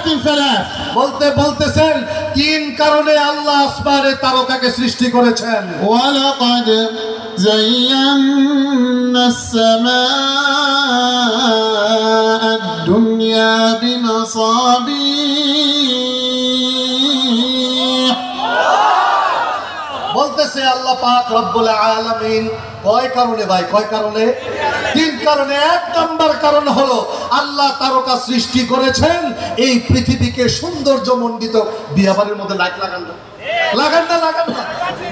لعلامات ثلاث বলতেছেন তিন কারণে আল্লাহ আসমানে তারকাকে সৃষ্টি করেছেন। ولقد زينا السماء الدنيا بمصابيح বলতেছে আল্লাহ পাক রব্বুল আলামিন কয় কারণে ভাই, কয় কারণে? তিন কারণে। এক নাম্বার কারণ হলো আল্লাহ তারকা সৃষ্টি করেছেন এই পৃথিবীকে সৌন্দর্যমণ্ডিত। বিয়াবাড়ির মধ্যে লাইট লাগান না, লাগান না, লাগান না।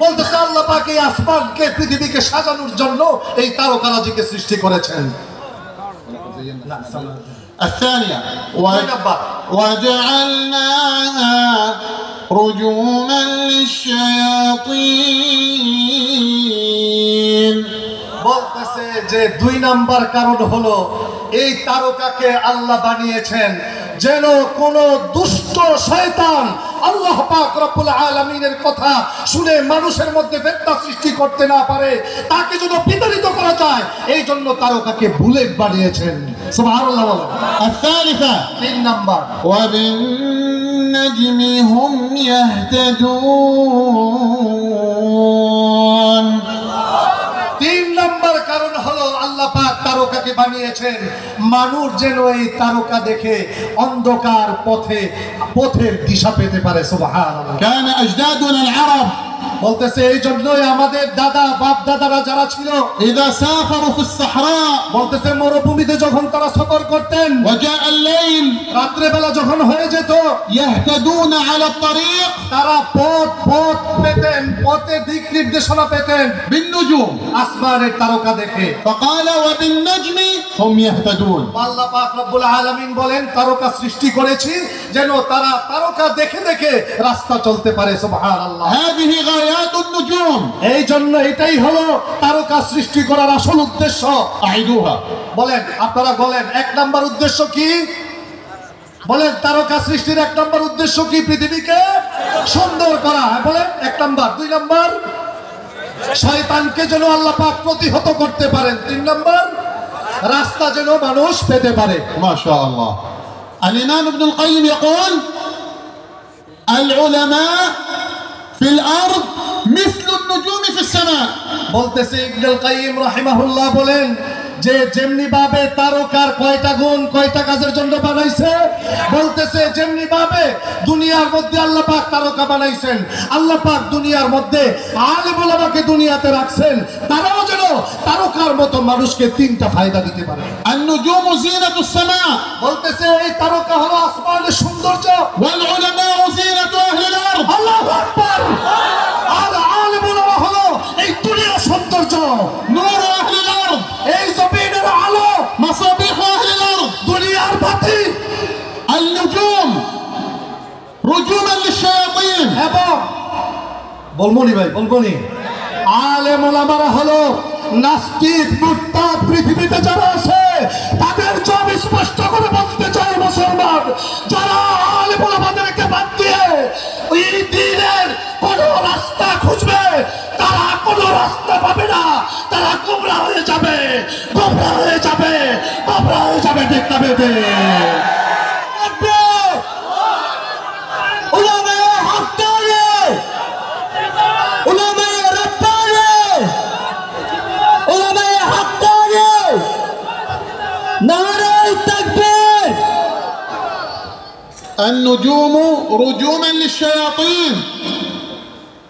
বলতেছে আল্লাহ পাক এই আসমানকে পৃথিবীকে সাজানোর জন্য এই তারকারাজিকে সৃষ্টি করেছেন। الثانية وجعلناها رجوما للشياطين বলতেছে যে দুই নাম্বার কারণ হলো এই তারকাকে আল্লাহ বানিয়েছেন যেন কোন দুষ্ট শয়তান আল্লাহ পাক রব্বুল আলামিনের কথা শুনে মানুষের মধ্যে ফিতনা সৃষ্টি করতে না পারে, তাকে যেন বিতাড়িত করা যায় এই জন্য তারকাকে বুলেট বানিয়েছেন। সুবহানাল্লাহ বলেন। الثالثة তিন নাম্বার وبالنجم هم يهتدون তিন নাম্বার কারণ হলো আল্লাহ পাক তারকাকে বানিয়েছেন মানুষ যেন এই তারকা দেখে অন্ধকার পথের দিশা পেতে পারে। সুবহানাল্লাহ। كان أجدادنا العرب বলতেছে এই জন্যই আমাদের দাদা বাপ দাদারা যারা ছিল إذا سافروا في الصحراء বলতেছে মরুভূমিতে যখন তারা সফর করতেন, وجاء الليل রাত্রে বেলা যখন হয়ে যেত, يهتدون على الطريق তারা পথ পেতেন, পথে দিক নির্দেশনা পেতেন بالنجوم আসমানের তারকা দেখে। فقال وبالنجم هم يهتدون আল্লাহ পাক রব্বুল আলামিন বলেন তারকা সৃষ্টি করেছি যেন তারা তারকা দেখে দেখে রাস্তা চলতে পারে। সুবহানাল্লাহ। هذه غايات النجوم এই জন্য এটাই হলো তারকা সৃষ্টি করার আসল উদ্দেশ্য। أعيدوها বলেন, আপনারা বলেন এক নাম্বার উদ্দেশ্য কি? বলেন তারকা সৃষ্টির এক নাম্বার উদ্দেশ্য কি? পৃথিবীকে সুন্দর করা। বলেন এক নাম্বার। দুই নাম্বার শয়তানকে যেন আল্লাহ পাক প্রতিহত করতে পারেন। তিন নাম্বার রাস্তা যেন মানুষ পেতে পারে। ما شاء الله. الإمام ابن القيم يقول العلماء في الأرض مثل النجوم في السماء বলতেছে ইবনুল কাইয়িম রাহিমাহুল্লাহ বলেন যে যেমনি ভাবে তারকার কয়টা গুণ কয়টা কাজের জন্য বানাইছে, বলতেছে যেমনি ভাবে দুনিয়ার মধ্যে আল্লাহ পাক তারকা বানাইছেন, আল্লাহ পাক দুনিয়ার মধ্যে আলেম ওলামাকে দুনিয়াতে রাখছেন তারাও যেন তারকার মতো মানুষকে তিনটা ফায়দা দিতে পারে। النجوم زينة السماء বলতেছে এই তারকা হলো আসমানের সৌন্দর্য, والعلماء زينة أهل الأرض আল্লাহু আকবার। আর আলেম ওলামা হলো এই দুনিয়ার সৌন্দর্য, نور أهل الأرض এই জমিনের আলো, مصابيح أهل الأرض দুনিয়ার বাতি। النجوم رجوما للشياطين এবং বলবনি ভাই, বলবনি আলেম ওলামারা হলো নাস্তিক মুরতাদ পৃথিবীতে যারা আছে তাদের জব স্পষ্ট করে বলতে চাই মুসলমান, যারা আলেম ওলামাদেরকে বাদ দিয়ে ওই দ্বীনের কোন রাস্তা খুঁজবে তারা কোনো রাস্তা পাবে না, তারা গোমরা হয়ে যাবে, গোমরা হয়ে যাবে, গোমরা হয়ে যাবে। ঠিক না বেদে النجوم رجوما للشياطين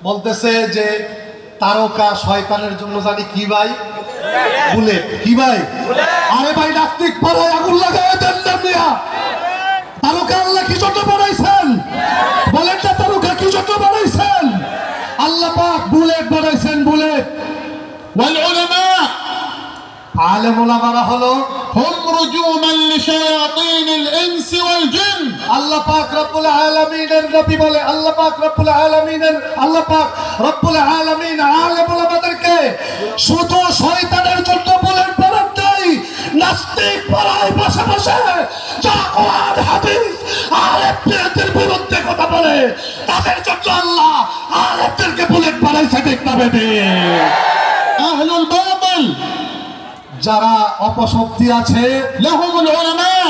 বলতেছে যে তারকা শয়তানের জন্য জানি কি ভাই? বুলেট। কি ভাই? আরে ভাই নাস্তিক পাড়ায় আগুন লাগায় দেন না মিয়া। তারকা আল্লাহ কি জন্য বানাইছেন? বলেন না তারকা কি জন্য বানাইছেন? আল্লাহ পাক বুলেট বানাইছেন, বুলেট। والعلماء আলেম ওলামারা হলো هم رجوما لشياطين الإنس والجن আল্লাহ পাক রব্বুল আলামিনের নবী বলে, আল্লাহ পাক রব্বুল আলামিন আলেম ওলামাদেরকে শুধু শয়তানের জন্য বুলেট বানান নাই, নাস্তিক পাড়ায় বসে বসে যারা কোরআন হাদিস আলেমদের বিরুদ্ধে কথা বলে তাদের জন্য আল্লাহ আলেমদেরকে বুলেট বানাইছে। ঠিক না বেদে أهل الباطل যারা অপশক্তি আছে لهم العلماء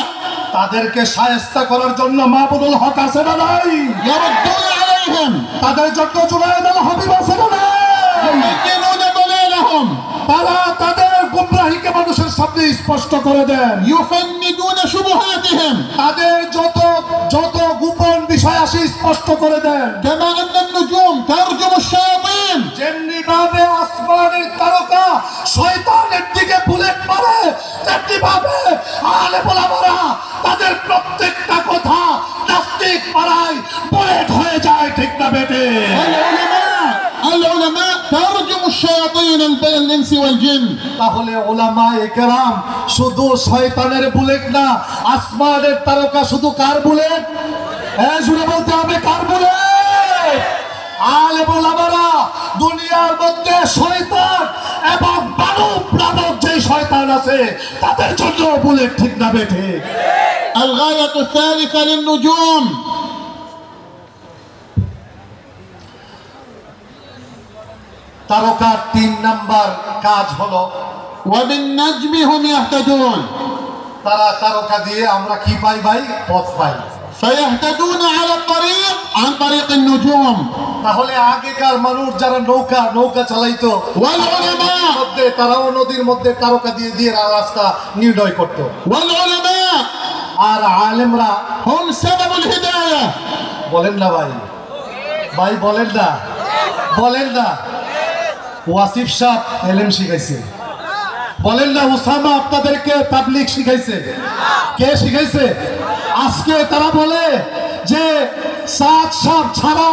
তাদেরকে শায়েস্তা করার জন্য মাহবুবুল হক আছে না নাই? يردون عليهم তাদের জন্য জুনায়েদ আল হাবিব আছে না নাই? يبينون ضلالهم তারা তাদের গুমরাহিকে মানুষের সামনে স্পষ্ট করে দেন। يفندون شبهاتهم তাদের যত যত গোপন বিষয় আসে স্পষ্ট করে দেন। كما أن النجوم ترجم الشياطين যেমনি ভাবে আসমানের তারকা শয়তানের দিকে বুলেট মারে, তেমনি ভাবে আলেম ওলামারা তাদের প্রত্যেকটা কথা নাস্তিক পাড়ায় বুলেট হয়ে যায়, ঠিক না বেটে? العلماء ترجم الشياطين الإنس والجن তাহলে ওলামায়ে কেরাম শুধু শয়তানের বুলেট না, আসমানের তারকা শুধু কার বুলেট? হ্যাঁ, জুড়ে বলতে হবে কার বুলেট? আলেম ওলামারা দুনিয়ার মধ্যে শয়তান এবং মানব নামক যে শয়তান আছে তাদের জন্য বুলেট, ঠিক না বেঠে? الغاية الثالثة للنجوم তারকার 3 নাম্বার কাজ হলো وبالنجم هم يهتدون তারা তারকা দিয়ে আমরা কি পাই ভাই? পথ পাই। فيهتدون على الطريق عن طريق النجوم তাহলে আগেকার মানুষ যারা নৌকা চালাইতো والعلماء মধ্যে তারাও নদীর মধ্যে তারকা দিয়ে দিয়ে রাস্তা নির্ণয় করত। والعلماء আর আলেমরা هم سبب الهداية বলেন না ভাই, ভাই বলেন না, বলেন না। ওয়াসিফ সাহেব এলেম শিখাইছে, বলেন না। উসামা আপনাদেরকে তাবলীগ শিখাইছে, কে শিখাইছে? আজকে তারা বলে যে সাদ সাহেব ছাড়া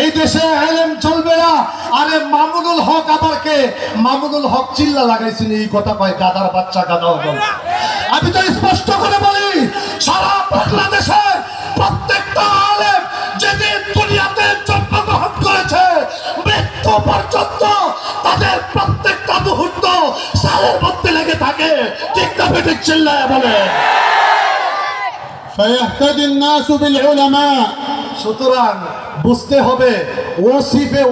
এই দেশে এলেম চলবে না। আরে মামুনুল হক আবার কে? মামুনুল হক চিল্লা লাগাইছেন এই কথা কয় গাদার বাচ্চা গাদা বল। আমি তো স্পষ্ট করে বলি, সারা বাংলাদেশের প্রত্যেকটা আলেম যেদিন দুনিয়াতে জন্মগ্রহণ করেছে মৃত্যু পর্যন্ত তাদের প্রত্যেকটা মুহূর্ত সালের মধ্যে লেগে থাকে, ঠিক না বেঠিক? চিল্লায় বলে। فيهتدي الناس بالعلماء সুতরাং বুঝতে হবে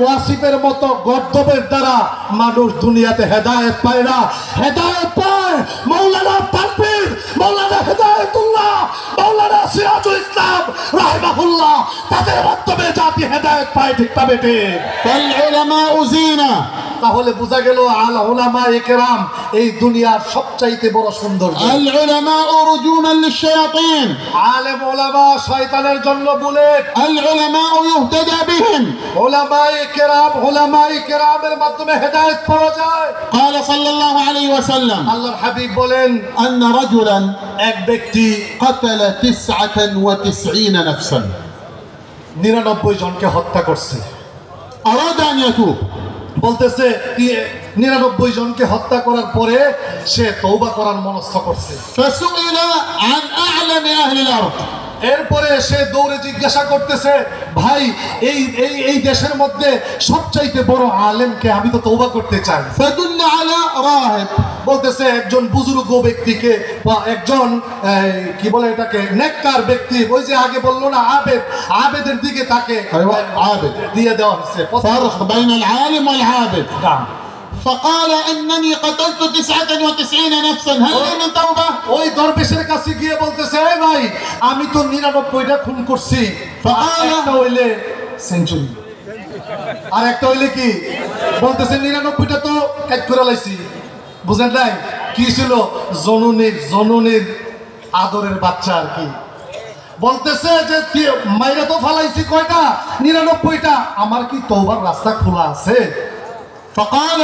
ওয়াসিফের মতো গর্দবের দ্বারা মানুষ দুনিয়াতে হেদায়েত পায় না। হেদায়েত পায় মাওলানা তানভীর, মাওলানা হেদায়েতুল্লাহ, মাওলানা সিরাজুল ইসলাম রাহিমাহুল্লাহ, তাদের মাধ্যমে জাতি হেদায়েত পায়, ঠিক না বেটে? فالعلماء زينة তাহলে বোঝা গেল আল উলামায়ে কেরাম এই দুনিয়ার সবচাইতে বড় সৌন্দর্য। العلماء رجوما للشياطين আলেম ওলামা শয়তানের জন্য বুলেট। العلماء يهتدى بهم উলামায়ে কেরামের মাধ্যমে হেদায়েত পাওয়া যায়। قال صلى الله عليه وسلم আল্লাহর হাবিব বলেন, أن رجلا এক ব্যক্তি قتل 99 نفسا 99 জনকে হত্যা করছে। أراد أن يتوب বলতেছে 99 জনকে হত্যা করার পরে সে তওবা করার মনস্থ করছে। فسئل عن أعلم أهل الأرض এরপরে সে দৌড়ে জিজ্ঞাসা করতেছে, ভাই এই দেশের মধ্যে সবচাইতে বড় আলেমকে? আমি তো তওবা করতে চাই। فدل على راهب বলতেছে একজন বুজুর্গ ব্যক্তিকে বা একজন কি বলে এটাকে নেককার ব্যক্তি, ওই যে আগে বললো না আবেদের দিকে তাকে عابد দিয়ে দেওয়া হচ্ছে। فرق بين العالم والعابد নাম। فقال إنني قتلت 99 نفسا هل لي من توبة ওই দরবেশের কাছে গিয়ে বলতেছে, এই ভাই আমি তো 99টা খুন করছি। একটা হইলে সেঞ্চুরি, আর একটা হইলে কি? বলতেছে 99টা তো কাজ করে লাইছি। বুঝেন নাই কি ছিল? জননীর আদরের বাচ্চা আর কি। বলতেছে যে মাইরা তো ফালাইছি কয়টা? 99টা। আমার কি তওবার রাস্তা খোলা আছে? فقال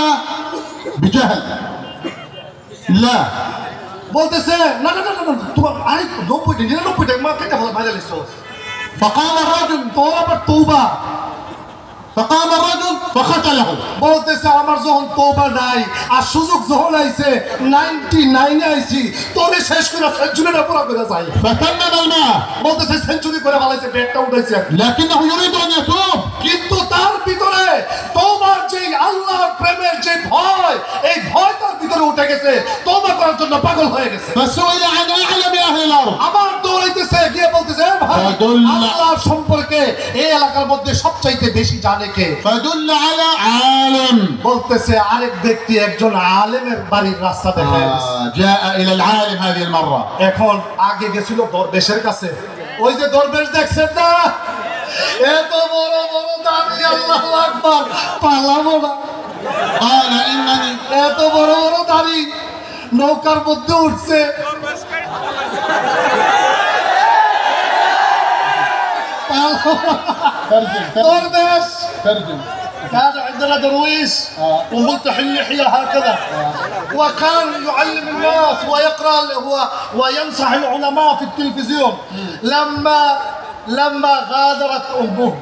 بجهل لا বলতেছে না না না না তোমার আরে 90টা 99টা মা কেটে ফেলা বাইরে লিখছো। فقال الرجل তোর আবার তওবা। فقام الرجل فقتله বলতেছে আমার যখন তওবা নাই আর সুযোগ যখন আইছে 99 এ আইছি, তোরে শেষ করে সেঞ্চুরিটা পুরো করে যাই। فتمم الماء বলতেছে সেঞ্চুরি করে ফেলাইছে, ব্যাটটা উঠাইছে, لكنه يريد أن يتوب কিন্তু তার ভিতরে তওবার যে আল্লাহর প্রেমের যে ভয়, এই ভয় তার ভিতরে উঠে গেছে, তওবা করার জন্য পাগল হয়ে গেছে। فسئل عن أعلم أهل الأرض আবার দৌড়াইতেছে গিয়ে বলতেছে, ভাই فدل আল্লাহর তোমার সম্পর্কে এই এলাকার মধ্যে সবচাইতে বেশি জানে কে? فدل على عالم. বলতেছে আরেক ব্যক্তি একজন আলেমের বাড়ির রাস্তা দেখায় দিছে। جاء إلى العالم هذه المرة. এখন আগে গেছিল দরবেশের কাছে। ওই যে দরবেশ দেখছেন না, এত বড় বড় দাড়ি, আল্লাহু আকবার, পালাবো না। قال إنني এত বড় বড় দাড়ি, নৌকার মধ্যে উঠছে। দরবেশ ترجم. كان عندنا درويش وملتحي اللحية هكذا، وكان يعلم الناس ويقرأ وينصح العلماء في التلفزيون. لما غادرت أمه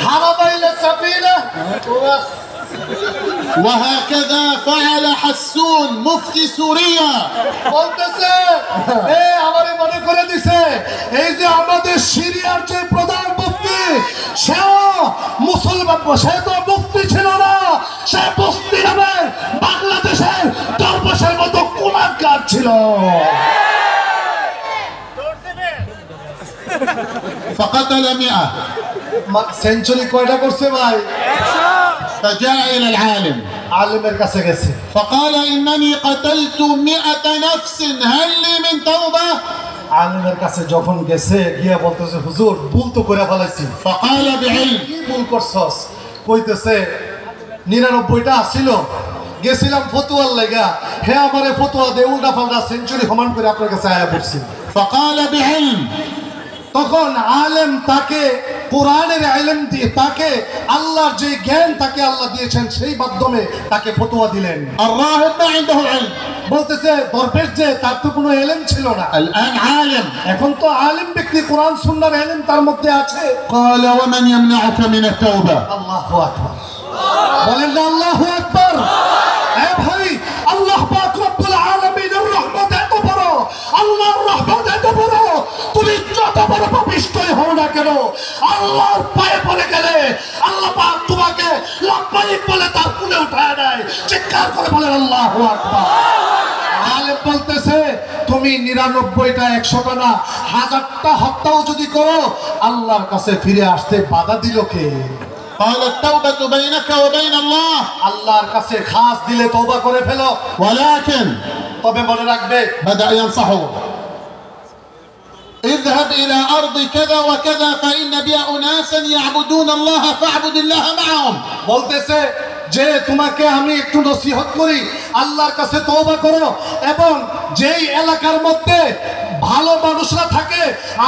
هرب إلى السفينة وهكذا فعل حسون مفتي سوريا. বলতেছে আমারে মনে করে দিছে এই যে আমাদের সিরিয়ার যে প্রধান মুফতি, সেও মুসলমান, সে তো মুফতি ছিল না, সে বস্তি নামের বাংলাদেশের দরবেশের মতো কুলাঙ্গার ছিল। فقتل 100. সেঞ্চুরি কয়টা করছে ভাই? فجاء إلى العالم আলেমের কাছে গেছে। فقال إنني قتلت 100 نفس هل لي من توبة. আলেমের কাছে যখন গেছে গিয়া বলতেছে হুজুর ভুল তো করে ফেলাইছি। فقال بعلم. কি ভুল করছস? কইতেছে 99টা ছিল, গেছিলাম ফতুয়ার লাগা, হে আমারে ফতুয়া দে, উল্টা পাল্টা সেঞ্চুরি সমান করে আপনার কাছে আয়া পড়ছি। فقال بعلم. তখন আলেম তাকে কোরআনের ইলম দিয়ে, তাকে আল্লাহর যে জ্ঞান তাকে আল্লাহ দিয়েছেন সেই মাধ্যমে তাকে ফতোয়া দিলেন। الراهب ما عنده علم. বলতেছে দরবেশ যে তার তো কোনো ইলম ছিল না, الآن عالم. এখন তো আলেম ব্যক্তি, কোরআন সুন্নাহর ইলম তার মধ্যে আছে। قال ومن يمنعك من التوبة. আল্লাহু আকবার, বলেন না আল্লাহু আকবার। এ ভাই, আল্লাহ পাক রব্বুল আলামিনের রহমত এত বড়, আল্লাহর রহমত এত বড়, তুমি যত বড় পাপিষ্ঠই হও না কেন, আল্লাহর পায়ে পড়ে গেলে আল্লাহ পাক তোমাকে লব্বাইক বলে তার কুলে উঠায় দেয়। চিৎকার করে বলেন আল্লাহু আকবার। আলেম বলতেছে তুমি 99টা 100টা না 1000টা হত্যাও যদি করো, আল্লাহর কাছে ফিরে আসতে বাধা দিল কে? قال التوبة بينك وبين الله. আল্লাহর কাছে খাস দিলে তওবা করে ফেলো। ولكن তবে মনে রাখবে, بدأ ينصحه اذهب إلى أرض كذا وكذا فإن بها أناسا يعبدون الله فاعبد الله معهم. বলতেছে যে তোমাকে আমি একটু নসিহত করি, আল্লাহর কাছে তওবা করো, এবং যেই এলাকার মধ্যে ভালো মানুষরা থাকে,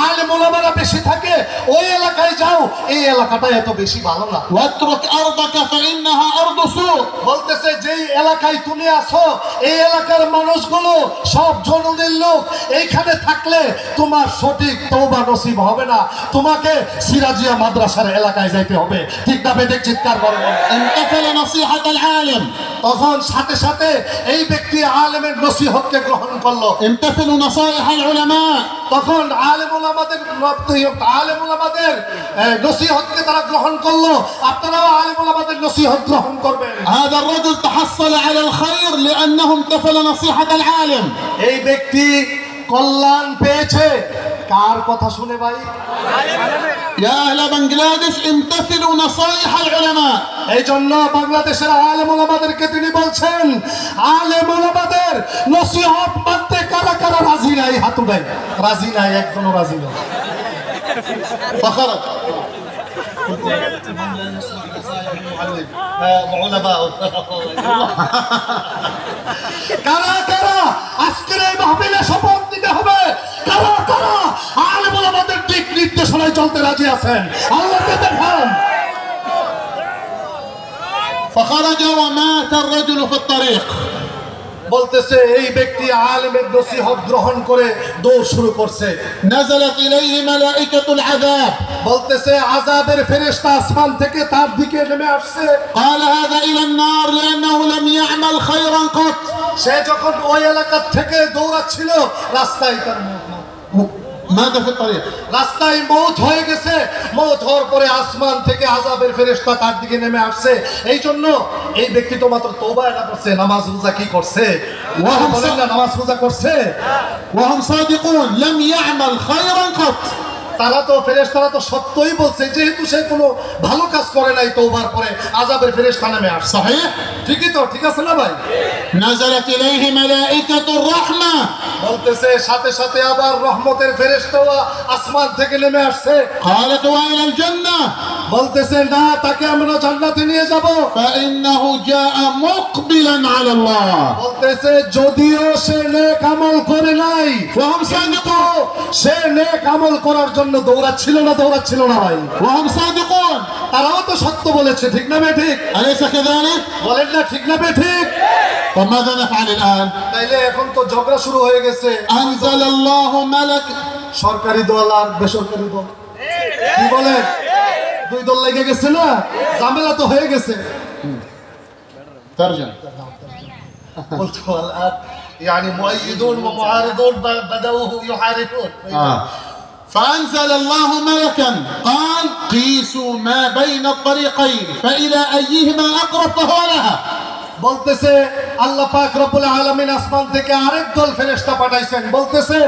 আলেম ওলামারা বেশি থাকে, ওই এলাকায় যাও, এই এলাকাটা এত বেশি ভালো না। واترك أرضك فإنها أرض سوء. বলতেছে যেই এলাকায় তুমি আছো এই এলাকার মানুষগুলো সব জনগণের লোক, এইখানে থাকলে তোমার সঠিক তওবা নসিব হবে না, তোমাকে সিরাজিয়া মাদ্রাসার এলাকায় যাইতে হবে। ঠিক না বেঠিক? চিৎকার করে বলো। امتثل نصيحة العالم. তখন সাথে সাথে এই ব্যক্তি আলেমের নসিহতকে গ্রহণ করলো। امتثلوا نصائح العلماء. তখন আলেম ওলামাদের নসিহতকে তারা গ্রহণ করলো। আপনারাও আলেম ওলামাদের নসিহত গ্রহণ করবেন। هذا الرجل تحصل على الخير لأنه امتثل نصيحة العالم. এই ব্যক্তি কল্যাণ পেয়েছে কার কথা শুনে ভাই? يا أهل بنغلاديش امتثلوا نصائح العلماء. এই জন্য বাংলাদেশের আলেম ওলামাদেরকে তিনি বলছেন, আলেম ওলামাদের নসিহত মানতে কারা কারা রাজি নাই? হাত উঠাই। রাজি নাই, একজনও রাজি নাই। فخرج. কারা কারা আজকের এই মাহফিলে শপথ নিতে হবে? কারা কারা আলেম ওলামাদের দিক নির্দেশনায় চলতে রাজি আছেন? আল্লাহকে দেখান। فخرج ومات الرجل في الطريق. বলতেছে এই ব্যক্তি আলেমের নসিহত গ্রহণ করে দৌড় শুরু করছে। نزلت إليه ملائكة العذاب. বলতেছে আযাবের ফেরেশতা আসমান থেকে তার দিকে নেমে আসছে। قال هذا إلى النار لأنه لم يعمل خيرا قط. সে যখন ওই এলাকা থেকে দৌড়াচ্ছিল, রাস্তায় তার ماذا في الطريق؟ রাস্তায় মওত হয়ে গেছে, মওত হওয়ার পরে আসমান থেকে আযাবের ফেরেশতা তার দিকে নেমে আসছে। এই জন্য এই ব্যক্তি তো মাত্র তওবা এটা করছে, নামাজ রোজা কি করছে? বলেন না, নামাজ রোজা করছে। وهم صادقون لم يعمل خيرا قط. তারা তো ফেরেশতারা তো সত্যই বলছে, যেহেতু সে কোনো ভালো কাজ করে নাই, তওবার পরে আযাবের ফেরেশতা নেমে আসছে। صحيح؟ ঠিকই তো, ঠিক আছে না ভাই? نزلت إليه ملائكة الرحمة বলতেছে সাথে সাথে আবার রহমতের ফেরেশতাও আসমান থেকে নেমে আসছে। قالت وإلى الجنة বলতেছে না, তাকে আমরা জান্নাতে নিয়ে যাব। فإنه جاء مقبلا على الله বলতেছে যদিও সে নেক আমল করে নাই, وهم কিন্তু صادقون সে নেক আমল করার জন্য দৌড়াচ্ছিল না ভাই। وهم صادقون তারাও তো সত্য বলেছে, ঠিক না বে ঠিক? أليس كذلك؟ বলেন না, ঠিক না বে ঠিক? طب ماذا نفعل الآن؟ তাইলে এখন তো ঝগড়া শুরু হয়ে গেছে। أنزل الله ملك সরকারি দল আর বেসরকারি দল, কি বলেন? দুই দল লেগে গেছে না, ঝামেলা তো হয়ে গেছে। ترجم قلت الآن يعني مؤيدون ومعارضون بدأوا يحاربون. فأنزل الله ملكا قال قيسوا ما بين الطريقين فإلى أيهما أقرب فهو لها. বলতেছে আল্লাহ পাক রব্বুল আলামিন আসমান থেকে আরেক দল ফেরেশতা পাঠাইছেন, বলতেছে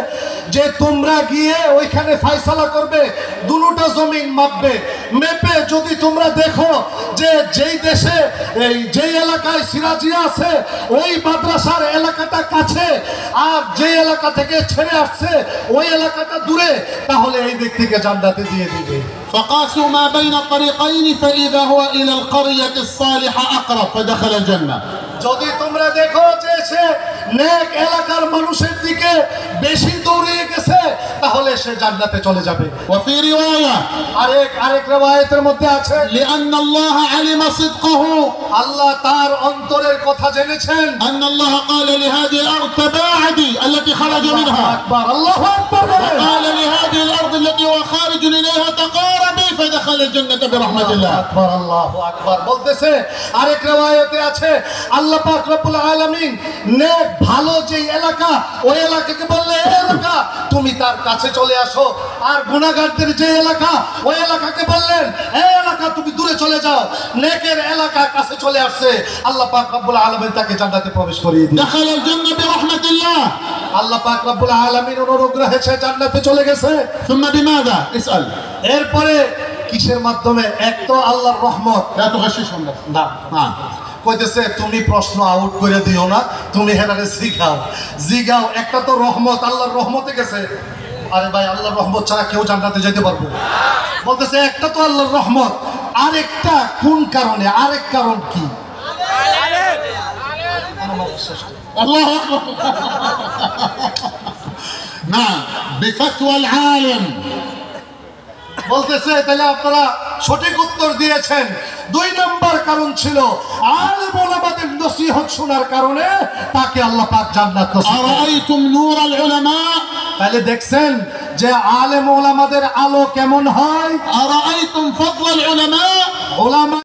যে তোমরা গিয়ে ওইখানে ফয়সালা করবে, দুটোটা জমিন মাপবে, মেপে যদি তোমরা দেখো যে যেই দেশে এই যেই এলাকায় সিরাজিয়া আছে ওই মাদ্রাসার এলাকাটা কাছে আর যে এলাকা থেকে ছেড়ে আসছে ওই এলাকাটা দূরে, তাহলে এই ব্যক্তিকে জান্নাতে দিয়ে দিবে। فقاسوا ما بين الطريقين فإذا هو إلى القرية الصالحة أقرب فدخل الجنة. যদি তোমরা দেখো যে সে নেক এলাকার মানুষের দিকে বেশি দৌড়িয়ে গেছে, তাহলে সে জান্নাতে চলে যাবে। وفي رواية আরেক রওয়ায়াতের মধ্যে আছে لأن الله علم صدقه আল্লাহ তার অন্তরের কথা জেনেছেন। أن الله قال لهذه الأرض تباعدي التي خرج منها আকবার, আল্লাহু আকবার। قال لهذه الأرض التي هو خارج إليها تقاربي فدخل الجنة برحمة الله. আকবার, আল্লাহু আকবার। বলতেছে আরেক রওয়ায়াতে আছে আল্লাহ পাক রব্বুল আলামিন নেক ভালো যে এলাকা ওই এলাকাকে বললে এই এলাকা তুমি তার কাছে চলে আসো, আর গুনাহগারদের যে এলাকা ওই এলাকাকে বললেন এই এলাকা তুমি দূরে চলে যাও। নেকের এলাকা কাছে চলে আসছে, আল্লাহ পাক রব্বুল আলামিন তাকে জান্নাতে প্রবেশ করিয়ে দিলেন। دخل الجنة برحمة الله. আল্লাহ পাক রব্বুল আলামিন অনুগ্রহে সে জান্নাতে চলে গেছে। ثم بماذا؟ اسأل. এরপরে কিসের মাধ্যমে? এক তো আল্লাহর রহমত। لا تغششهم بس. না, نعم. কইতেছে তুমি প্রশ্ন আউট করে দিও না, তুমি হেরারে জিগাও। একটা তো রহমত, আল্লাহর রহমতে গেছে। আরে ভাই, আল্লাহর রহমত ছাড়া কেউ জান্নাতে যেতে পারবে? বলতেছে একটা তো আল্লাহর রহমত, আরেকটা কোন কারণে? আরেক কারণ কি? الله أكبر. نعم بفتوى العالم. বলতেছে তাহলে আপনারা সঠিক উত্তর দিয়েছেন। 2 নম্বর কারণ ছিল আলেম ওলামাদের নসিহত শোনার কারণে তাকে আল্লাহ পাক জান্নাত নসিব করেন। أرأيتم نور العلماء؟ তাহলে দেখছেন যে আলেম ওলামাদের আলো কেমন হয়। أرأيتم فضل العلماء؟ ওলামা